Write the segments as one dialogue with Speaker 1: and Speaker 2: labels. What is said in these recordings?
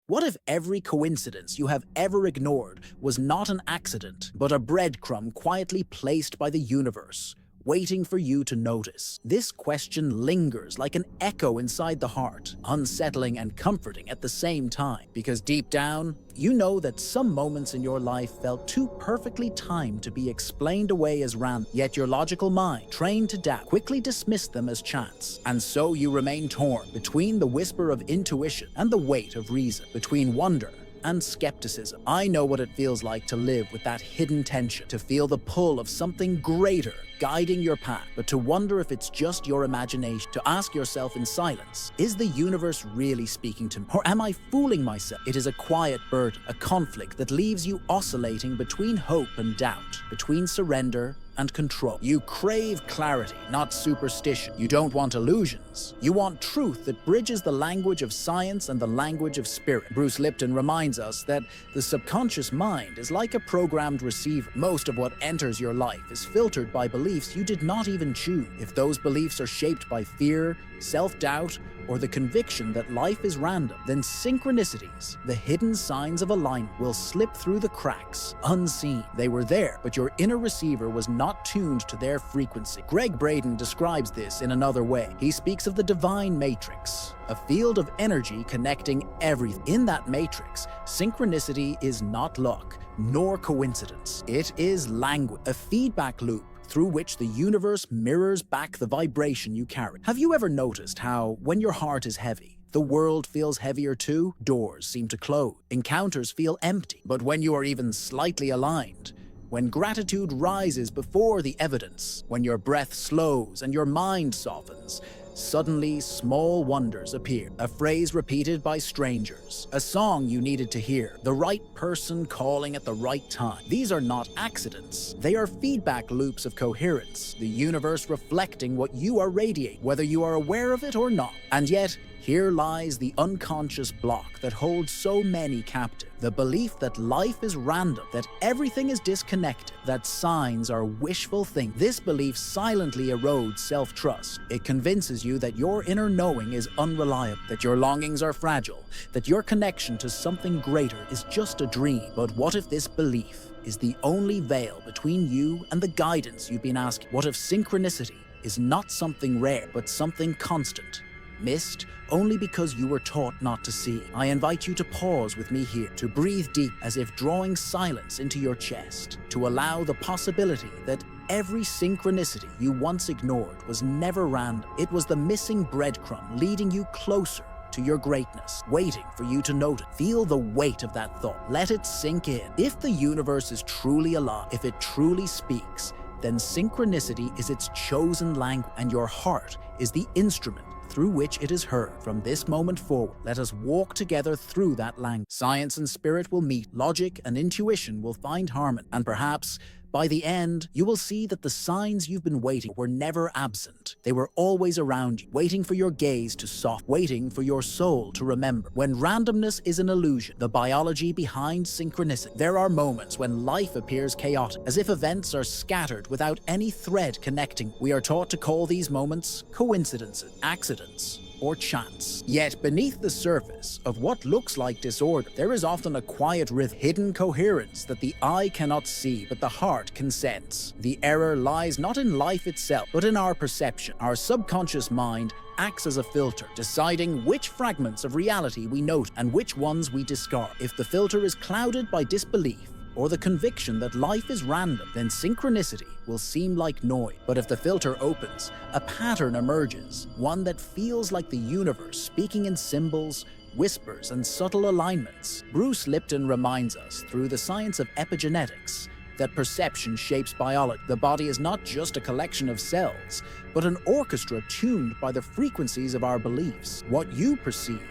Speaker 1: What if every coincidence you have ever ignored was not an accident, but a breadcrumb quietly placed by the universe, waiting for you to notice? This question lingers like an echo inside the heart, unsettling and comforting at the same time, because deep down, you know that some moments in your life felt too perfectly timed to be explained away as random, yet your logical mind, trained to doubt, quickly dismissed them as chance. And so you remain torn between the whisper of intuition and the weight of reason, between wonder and skepticism. I know what it feels like to live with that hidden tension, to feel the pull of something greater guiding your path, but to wonder if it's just your imagination, to ask yourself in silence, is the universe really speaking to me? Or am I fooling myself? It is a quiet burden, a conflict that leaves you oscillating between hope and doubt, between surrender and control. You crave clarity, not superstition. You don't want illusions. You want truth that bridges the language of science and the language of spirit. Bruce Lipton reminds us that the subconscious mind is like a programmed receiver. Most of what enters your life is filtered by beliefs you did not even choose. If those beliefs are shaped by fear, self-doubt, or the conviction that life is random, then synchronicities, the hidden signs of alignment, will slip through the cracks, unseen. They were there, but your inner receiver was not tuned to their frequency. Greg Braden describes this in another way. He speaks of the divine matrix, a field of energy connecting everything. In that matrix, synchronicity is not luck, nor coincidence. It is language, a feedback loop through which the universe mirrors back the vibration you carry. Have you ever noticed how, when your heart is heavy, the world feels heavier too? Doors seem to close, encounters feel empty. But when you are even slightly aligned, when gratitude rises before the evidence, when your breath slows and your mind softens, suddenly small wonders appear. A phrase repeated by strangers, a song you needed to hear, the right person calling at the right time. These are not accidents. They are feedback loops of coherence, the universe reflecting what you are radiating, whether you are aware of it or not. And yet, here lies the unconscious block that holds so many captive. The belief that life is random, that everything is disconnected, that signs are wishful thinking. This belief silently erodes self-trust. It convinces you that your inner knowing is unreliable, that your longings are fragile, that your connection to something greater is just a dream. But what if this belief is the only veil between you and the guidance you've been asking? What if synchronicity is not something rare, but something constant, missed only because you were taught not to see? I invite you to pause with me here, to breathe deep as if drawing silence into your chest, to allow the possibility that every synchronicity you once ignored was never random. It was the missing breadcrumb leading you closer to your greatness, waiting for you to notice. Feel the weight of that thought. Let it sink in. If the universe is truly alive, if it truly speaks, then synchronicity is its chosen language, and your heart is the instrument through which it is heard. From this moment forward, let us walk together through that language. Science and spirit will meet, logic and intuition will find harmony, and perhaps by the end, you will see that the signs you've been waiting were never absent. They were always around you, waiting for your gaze to soften, waiting for your soul to remember. When randomness is an illusion, the biology behind synchronicity, there are moments when life appears chaotic, as if events are scattered without any thread connecting. We are taught to call these moments coincidences, accidents, or chance. Yet beneath the surface of what looks like disorder, there is often a quiet rhythm, hidden coherence that the eye cannot see, but the heart can sense. The error lies not in life itself, but in our perception. Our subconscious mind acts as a filter, deciding which fragments of reality we note and which ones we discard. If the filter is clouded by disbelief, or the conviction that life is random, then synchronicity will seem like noise. But if the filter opens, a pattern emerges, one that feels like the universe speaking in symbols, whispers, and subtle alignments. Bruce Lipton reminds us, through the science of epigenetics, that perception shapes biology. The body is not just a collection of cells, but an orchestra tuned by the frequencies of our beliefs. What you perceive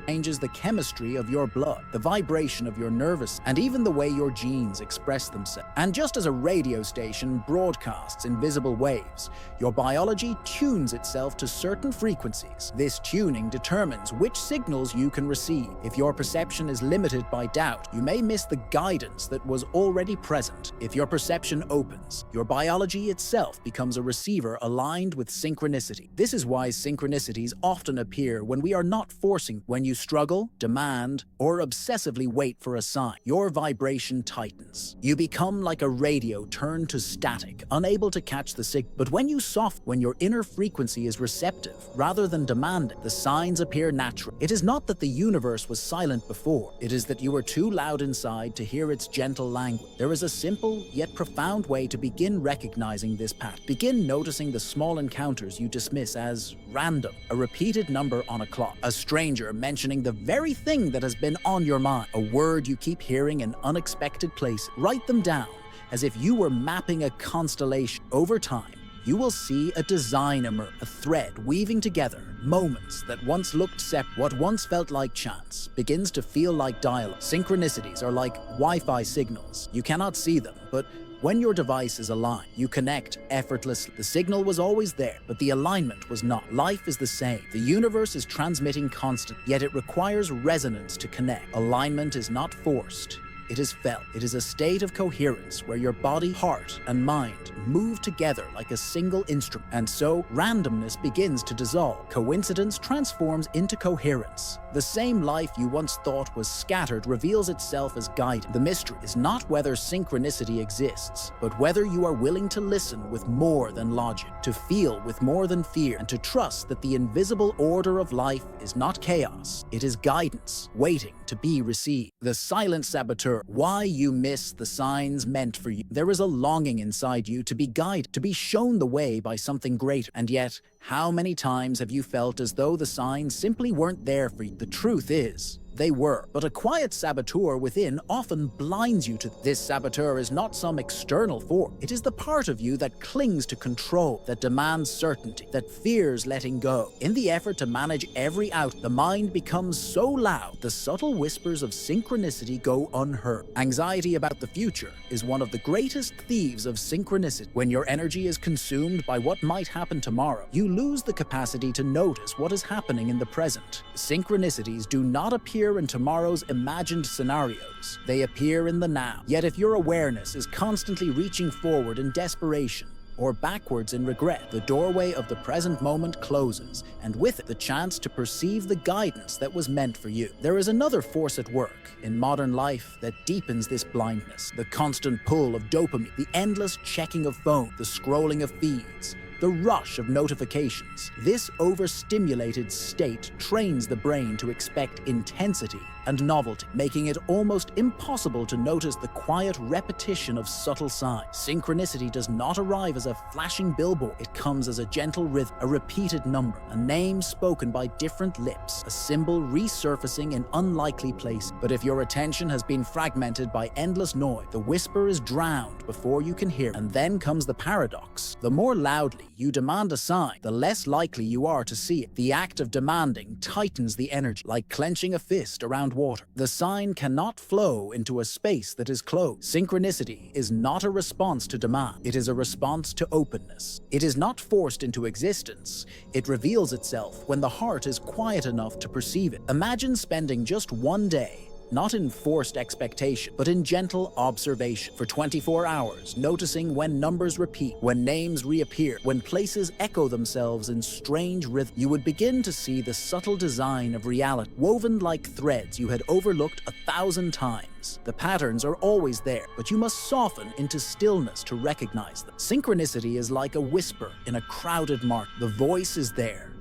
Speaker 1: changes the chemistry of your blood, the vibration of your nervous, and even the way your genes express themselves. And just as a radio station broadcasts invisible waves, your biology tunes itself to certain frequencies. This tuning determines which signals you can receive. If your perception is limited by doubt, you may miss the guidance that was already present. If your perception opens, your biology itself becomes a receiver aligned with synchronicity. This is why synchronicities often appear when we are not forcing. When you struggle, demand, or obsessively wait for a sign, your vibration tightens. You become like a radio turned to static, unable to catch the signal. But when you soften, when your inner frequency is receptive rather than demanding, the signs appear natural. It is not that the universe was silent before, it is that you were too loud inside to hear its gentle language. There is a simple yet profound way to begin recognizing this pattern. Begin noticing the small encounters you dismiss as random, a repeated number on a clock, a stranger mentioning the very thing that has been on your mind, a word you keep hearing in unexpected places. Write them down as if you were mapping a constellation. Over time, you will see a design emerge, a thread weaving together moments that once looked separate. What once felt like chance begins to feel like dialogue. Synchronicities are like Wi-Fi signals. You cannot see them, but when your device is aligned, you connect effortlessly. The signal was always there, but the alignment was not. Life is the same. The universe is transmitting constantly, yet it requires resonance to connect. Alignment is not forced. It is felt. It is a state of coherence where your body, heart, and mind move together like a single instrument. And so, randomness begins to dissolve. Coincidence transforms into coherence. The same life you once thought was scattered reveals itself as guided. The mystery is not whether synchronicity exists, but whether you are willing to listen with more than logic, to feel with more than fear, and to trust that the invisible order of life is not chaos. It is guidance, waiting to be received. The silent saboteur. Why you miss the signs meant for you. There is a longing inside you to be guided, to be shown the way by something greater. And yet, how many times have you felt as though the signs simply weren't there for you? The truth is, they were. But a quiet saboteur within often blinds you to this. Saboteur is not some external force. It is the part of you that clings to control, that demands certainty, that fears letting go. In the effort to manage every outcome, the mind becomes so loud, the subtle whispers of synchronicity go unheard. Anxiety about the future is one of the greatest thieves of synchronicity. When your energy is consumed by what might happen tomorrow, you lose the capacity to notice what is happening in the present. Synchronicities do not appear in tomorrow's imagined scenarios. They appear in the now. Yet if your awareness is constantly reaching forward in desperation or backwards in regret, the doorway of the present moment closes, and with it the chance to perceive the guidance that was meant for you. There is another force at work in modern life that deepens this blindness. The constant pull of dopamine, the endless checking of phone, the scrolling of feeds, the rush of notifications. This overstimulated state trains the brain to expect intensity and novelty, making it almost impossible to notice the quiet repetition of subtle signs. Synchronicity does not arrive as a flashing billboard. It comes as a gentle rhythm, a repeated number, a name spoken by different lips, a symbol resurfacing in unlikely places. But if your attention has been fragmented by endless noise, the whisper is drowned before you can hear it. And then comes the paradox. The more loudly you demand a sign, the less likely you are to see it. The act of demanding tightens the energy, like clenching a fist around water. The sign cannot flow into a space that is closed. Synchronicity is not a response to demand. It is a response to openness. It is not forced into existence. It reveals itself when the heart is quiet enough to perceive it. Imagine spending just one day, not in forced expectation, but in gentle observation for 24 hours, noticing when numbers repeat, when names reappear, when places echo themselves in strange rhythm. You would begin to see the subtle design of reality, woven like threads you had overlooked 1,000 times. The patterns are always there, but you must soften into stillness to recognize them. Synchronicity is like a whisper in a crowded market. The voice is there,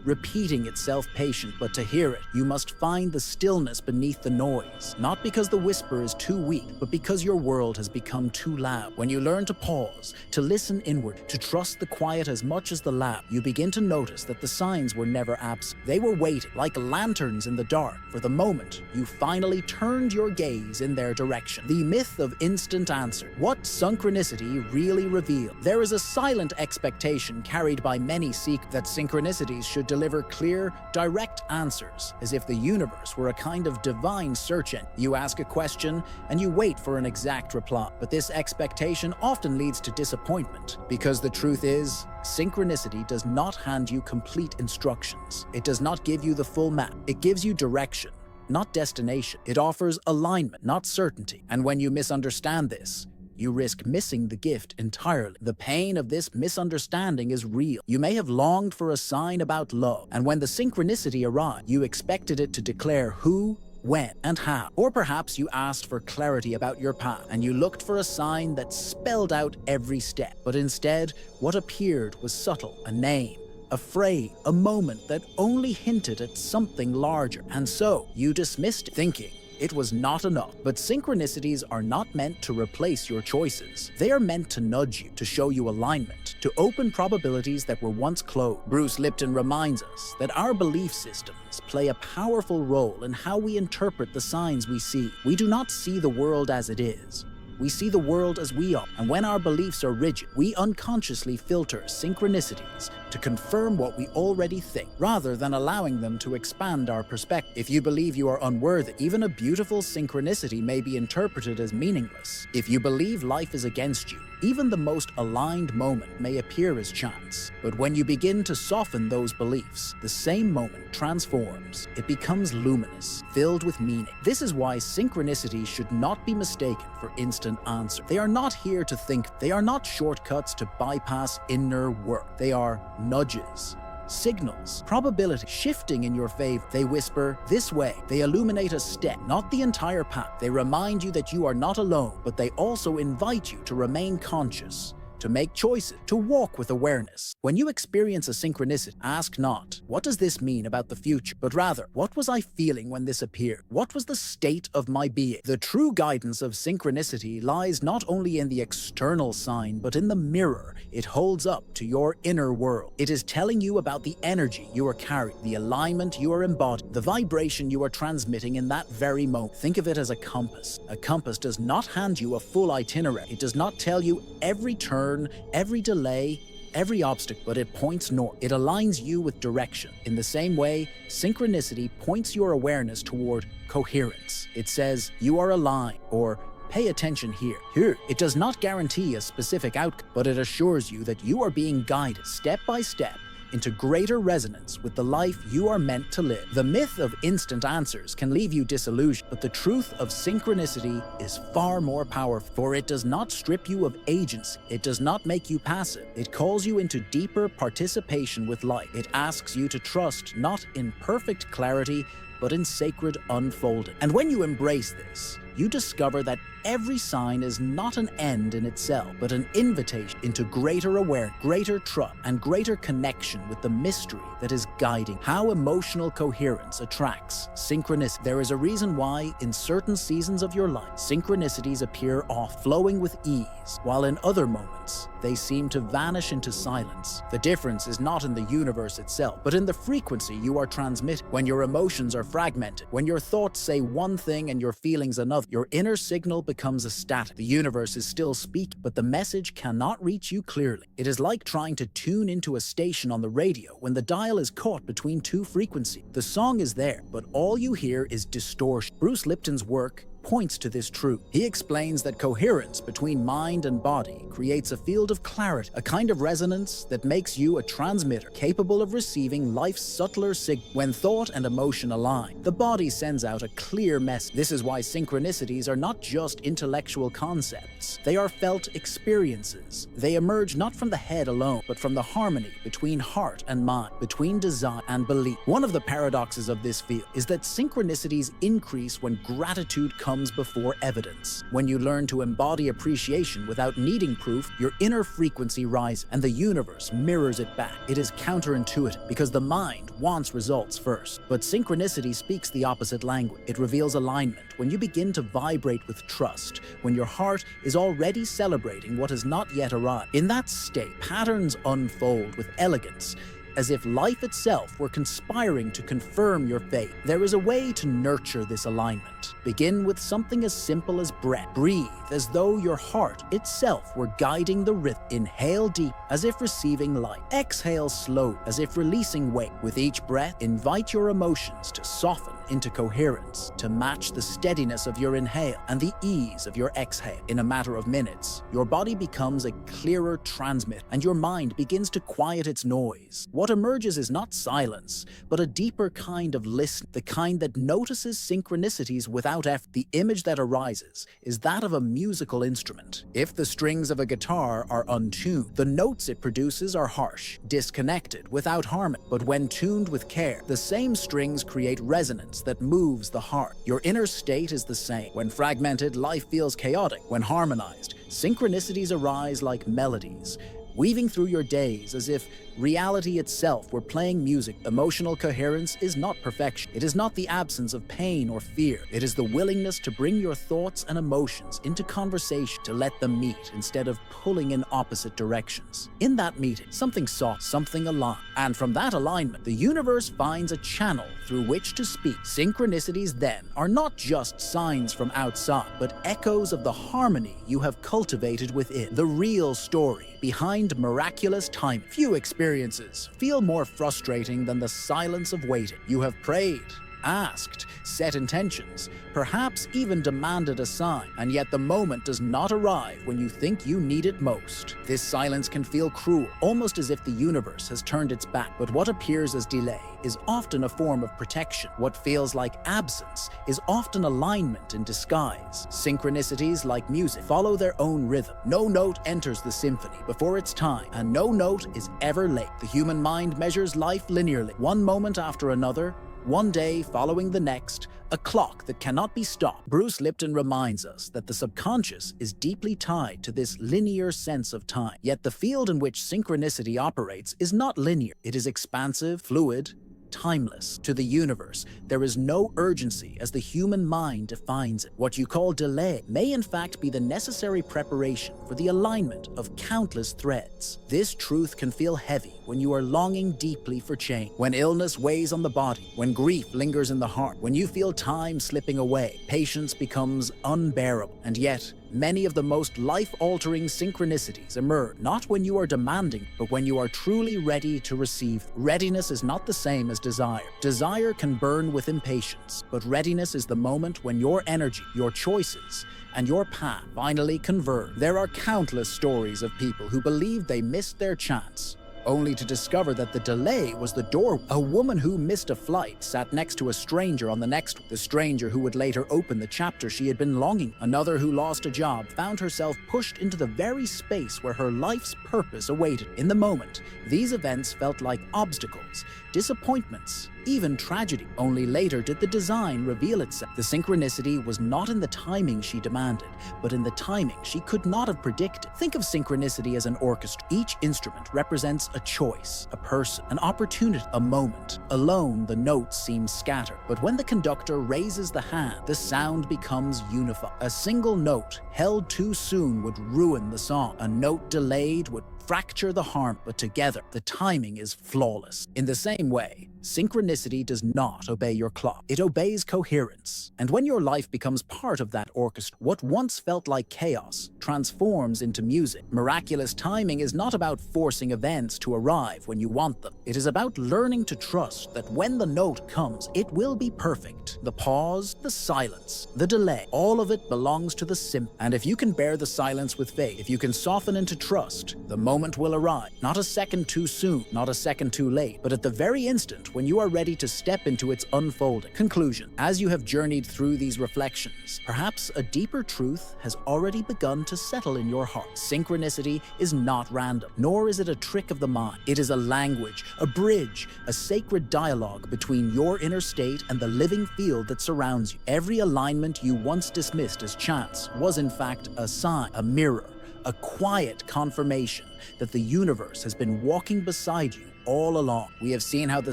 Speaker 1: repeating itself patient, but to hear it, you must find the stillness beneath the noise, not because the whisper is too weak, but because your world has become too loud. When you learn to pause, to listen inward, to trust the quiet as much as the loud, you begin to notice that the signs were never absent. They were waiting, like lanterns in the dark, for the moment you finally turned your gaze in their direction. The myth of instant answer. What synchronicity really reveals. There is a silent expectation carried by many that synchronicity should deliver clear, direct answers, as if the universe were a kind of divine search engine. You ask a question, and you wait for an exact reply. But this expectation often leads to disappointment, because the truth is, synchronicity does not hand you complete instructions. It does not give you the full map. It gives you direction, not destination. It offers alignment, not certainty. And when you misunderstand this, you risk missing the gift entirely. The pain of this misunderstanding is real. You may have longed for a sign about love, and when the synchronicity arrived, you expected it to declare who, when, and how. Or perhaps you asked for clarity about your path, and you looked for a sign that spelled out every step. But instead, what appeared was subtle, a name, a phrase, a moment that only hinted at something larger. And so, you dismissed it, thinking it was not enough. But synchronicities are not meant to replace your choices. They are meant to nudge you, to show you alignment, to open probabilities that were once closed. Bruce Lipton reminds us that our belief systems play a powerful role in how we interpret the signs we see. We do not see the world as it is. We see the world as we are, and when our beliefs are rigid, we unconsciously filter synchronicities to confirm what we already think, rather than allowing them to expand our perspective. If you believe you are unworthy, even a beautiful synchronicity may be interpreted as meaningless. If you believe life is against you, even the most aligned moment may appear as chance. But when you begin to soften those beliefs, the same moment transforms. It becomes luminous, filled with meaning. This is why synchronicities should not be mistaken for instant answers. They are not here to think. They are not shortcuts to bypass inner work. They are nudges, signals, probability shifting in your favor. They whisper, "This way." They illuminate a step, not the entire path. They remind you that you are not alone, but they also invite you to remain conscious, to make choices, to walk with awareness. When you experience a synchronicity, ask not, "What does this mean about the future?" but rather, "What was I feeling when this appeared? What was the state of my being?" The true guidance of synchronicity lies not only in the external sign, but in the mirror it holds up to your inner world. It is telling you about the energy you are carrying, the alignment you are embodying, the vibration you are transmitting in that very moment. Think of it as a compass. A compass does not hand you a full itinerary. It does not tell you every turn, every delay, every obstacle, but it points north. It aligns you with direction. In the same way, synchronicity points your awareness toward coherence. It says, "You are aligned," or "Pay attention here." It does not guarantee a specific outcome, but it assures you that you are being guided step by step into greater resonance with the life you are meant to live. The myth of instant answers can leave you disillusioned, but the truth of synchronicity is far more powerful, for it does not strip you of agency. It does not make you passive. It calls you into deeper participation with life. It asks you to trust not in perfect clarity, but in sacred unfolding. And when you embrace this, you discover that every sign is not an end in itself, but an invitation into greater awareness, greater trust, and greater connection with the mystery that is guiding. How emotional coherence attracts synchronicity. There is a reason why, in certain seasons of your life, synchronicities appear off, flowing with ease, while in other moments, they seem to vanish into silence. The difference is not in the universe itself, but in the frequency you are transmitting. When your emotions are fragmented, when your thoughts say one thing and your feelings another, your inner signal becomes a static. The universe is still speaking, but the message cannot reach you clearly. It is like trying to tune into a station on the radio when the dial is caught between two frequencies. The song is there, but all you hear is distortion. Bruce Lipton's work points to this truth. He explains that coherence between mind and body creates a field of clarity, a kind of resonance that makes you a transmitter capable of receiving life's subtler signals. When thought and emotion align, the body sends out a clear message. This is why synchronicities are not just intellectual concepts. They are felt experiences. They emerge not from the head alone, but from the harmony between heart and mind, between desire and belief. One of the paradoxes of this field is that synchronicities increase when gratitude comes before evidence. When you learn to embody appreciation without needing proof, your inner frequency rises and the universe mirrors it back. It is counterintuitive because the mind wants results first. But synchronicity speaks the opposite language. It reveals alignment. When you begin to vibrate with trust, when your heart is already celebrating what has not yet arrived, in that state, patterns unfold with elegance, as if life itself were conspiring to confirm your faith. There is a way to nurture this alignment. Begin with something as simple as breath. Breathe as though your heart itself were guiding the rhythm. Inhale deep, as if receiving life. Exhale slow, as if releasing weight. With each breath, invite your emotions to soften into coherence to match the steadiness of your inhale and the ease of your exhale. In a matter of minutes, your body becomes a clearer transmit and your mind begins to quiet its noise. What emerges is not silence, but a deeper kind of listening, the kind that notices synchronicities without effort. The image that arises is that of a musical instrument. If the strings of a guitar are untuned, the notes it produces are harsh, disconnected, without harmony. But when tuned with care, the same strings create resonance that moves the heart. Your inner state is the same. When fragmented, life feels chaotic. When harmonized, synchronicities arise like melodies, weaving through your days as if reality itself were playing music. Emotional coherence is not perfection. It is not the absence of pain or fear. It is the willingness to bring your thoughts and emotions into conversation, to let them meet instead of pulling in opposite directions. In that meeting, something soft, something aligned. And from that alignment, the universe finds a channel through which to speak. Synchronicities then are not just signs from outside, but echoes of the harmony you have cultivated within. The real story behind miraculous time. Few experiences feel more frustrating than the silence of waiting. You have prayed, asked, set intentions, perhaps even demanded a sign, and yet the moment does not arrive when you think you need it most. This silence can feel cruel, almost as if the universe has turned its back. But what appears as delay is often a form of protection. What feels like absence is often alignment in disguise. Synchronicities, like music, follow their own rhythm. No note enters the symphony before its time, and no note is ever late. The human mind measures life linearly, one moment after another, one day following the next, a clock that cannot be stopped. Bruce Lipton reminds us that the subconscious is deeply tied to this linear sense of time. Yet the field in which synchronicity operates is not linear. It is expansive, fluid, timeless. To the universe, there is no urgency as the human mind defines it. What you call delay may in fact be the necessary preparation for the alignment of countless threads. This truth can feel heavy when you are longing deeply for change, when illness weighs on the body, when grief lingers in the heart, when you feel time slipping away, patience becomes unbearable. And yet, many of the most life-altering synchronicities emerge not when you are demanding, but when you are truly ready to receive. Readiness is not the same as desire. Desire can burn with impatience, but readiness is the moment when your energy, your choices, and your path finally converge. There are countless stories of people who believed they missed their chance, only to discover that the delay was the door. A woman who missed a flight sat next to a stranger on the next one, the stranger who would later open the chapter she had been longing. Another who lost a job found herself pushed into the very space where her life's purpose awaited. In the moment, these events felt like obstacles, disappointments, even tragedy. Only later did the design reveal itself. The synchronicity was not in the timing she demanded, but in the timing she could not have predicted. Think of synchronicity as an orchestra. Each instrument represents a choice, a person, an opportunity, a moment. Alone, the notes seem scattered, but when the conductor raises the hand, the sound becomes unified. A single note held too soon would ruin the song. A note delayed would fracture the harmony, but together, the timing is flawless. In the same way, synchronicity does not obey your clock. It obeys coherence. And when your life becomes part of that orchestra, what once felt like chaos transforms into music. Miraculous timing is not about forcing events to arrive when you want them. It is about learning to trust that when the note comes, it will be perfect. The pause, the silence, the delay, all of it belongs to the simple. And if you can bear the silence with faith, if you can soften into trust, the moment will arrive. Not a second too soon, not a second too late, but at the very instant when you are ready to step into its unfolding. Conclusion. As you have journeyed through these reflections, perhaps a deeper truth has already begun to settle in your heart. Synchronicity is not random, nor is it a trick of the mind. It is a language, a bridge, a sacred dialogue between your inner state and the living field that surrounds you. Every alignment you once dismissed as chance was in fact a sign, a mirror, a quiet confirmation that the universe has been walking beside you all along. We have seen how the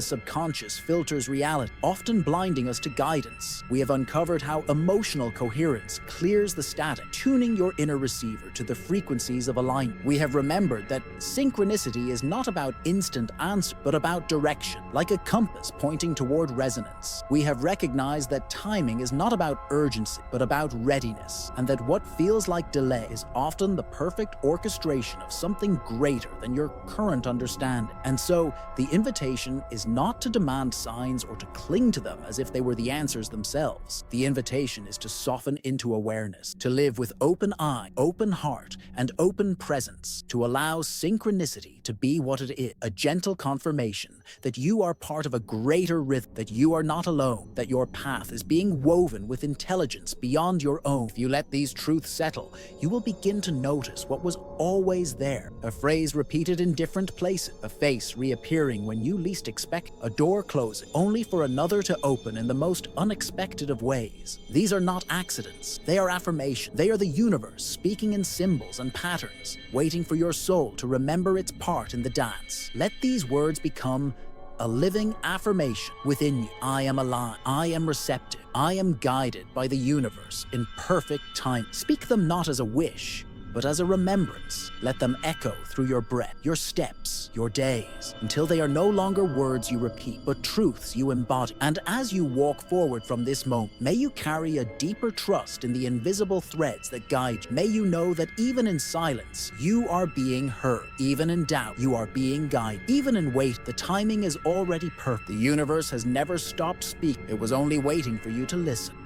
Speaker 1: subconscious filters reality, often blinding us to guidance. We have uncovered how emotional coherence clears the static, tuning your inner receiver to the frequencies of alignment. We have remembered that synchronicity is not about instant answer, but about direction, like a compass pointing toward resonance. We have recognized that timing is not about urgency, but about readiness, and that what feels like delay is often the perfect orchestration of something greater than your current understanding. And so, So, the invitation is not to demand signs or to cling to them as if they were the answers themselves. The invitation is to soften into awareness, to live with open eye, open heart, and open presence, to allow synchronicity to be what it is, a gentle confirmation that you are part of a greater rhythm, that you are not alone, that your path is being woven with intelligence beyond your own. If you let these truths settle, you will begin to notice what was always there, a phrase repeated in different places, a face reappearing when you least expect, a door closing only for another to open in the most unexpected of ways. These are not accidents, they are affirmations. They are the universe speaking in symbols and patterns, waiting for your soul to remember its part in the dance. Let these words become a living affirmation within you. I am alive. I am receptive. I am guided by the universe in perfect time. Speak them not as a wish, but as a remembrance. Let them echo through your breath, your steps, your days, until they are no longer words you repeat, but truths you embody. And as you walk forward from this moment, may you carry a deeper trust in the invisible threads that guide you. May you know that even in silence, you are being heard. Even in doubt, you are being guided. Even in wait, the timing is already perfect. The universe has never stopped speaking. It was only waiting for you to listen.